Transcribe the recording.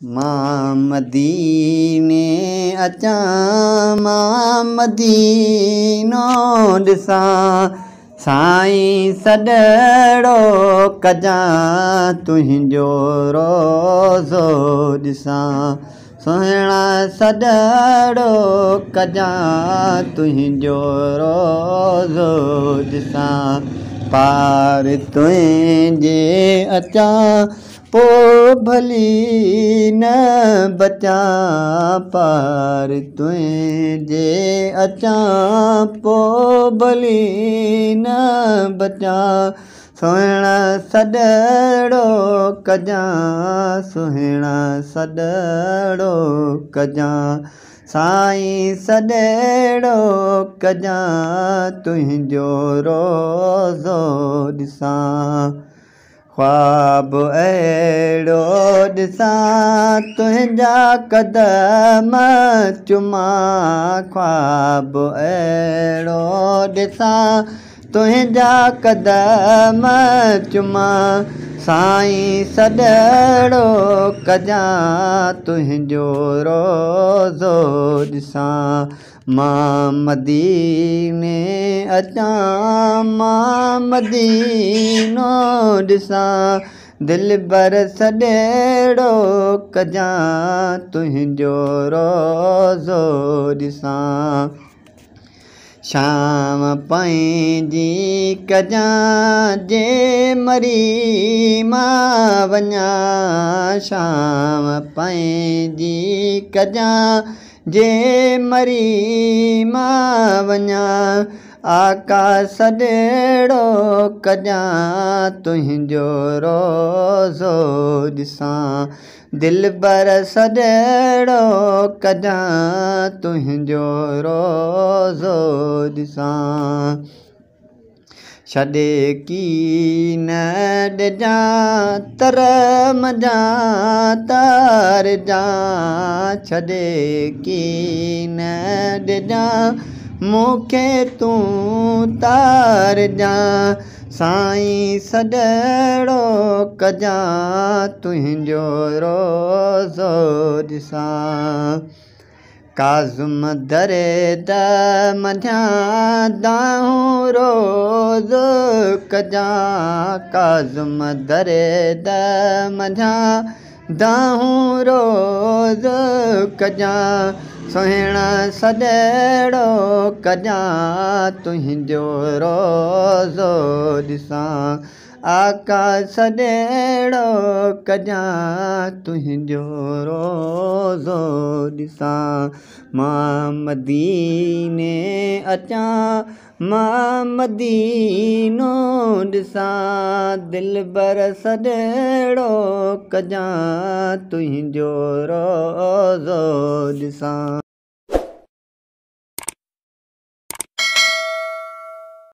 मां मदीने अचां मां मदीनो ॾिसां साईं सॾड़ो कजां तुंहिंजो रोज़ो ॾिसां सुहिणा सॾड़ो कजां तुंहिंजो रोज़ो ॾिसां पार तुंहिंजे अचां पोइ भली न बचां पार तुंहिंजे अचां पोइ भली न बचां सुहिणा सॾड़ो कजां सुहिणा सॾड़ो कजां साईं सॾड़ो कजां तुंहिंजो रोज़ो ॾिसां ख्वाब अहिड़ो ॾिसां तुंहिंजा क़दम चुमां ख्वाब अहिड़ो ॾिसां तुंहिंजा क़दम चुमां साईं सॾड़ो कजां तुंहिंजो रोज़ो ॾिसां मां मदीने अचां मां मदीनो ॾिसां दिलबर सॾड़ो कजां तुंहिंजो रोज़ो ॾिसां शाम पंहिंजी कजां जे मरी मां वञां शाम पंहिंजी कजां जे मरी मां वञां आका सॾड़ो कजां तुंहिंजो रोज़ो ॾिसां दिलबर सॾड़ो कजां तुंहिंजो रोज़ो ॾिसां छॾे कीन ॾिजां तर मजां तार जां छॾे कीन ॾिजां मूंखे तूं तार जां साईं सॾड़ो कजां तुंहिंजो रोज़ो ॾिसां काज़ुम दर्द मझां दाहूं रोज़ कजां काज़ुम दर्द मझां दाहूं रोज़ कजां सुहिणा सॾड़ो कजां तुंहिंजो रोज़ो ॾिसां आका सॾड़ो कजां तुंहिंजो रोज़ो ॾिसां मां मदीने अचां मां मदीनो ॾिसां दिलबर सॾड़ो कजां तुंहिंजो रोज़ो ॾिसां।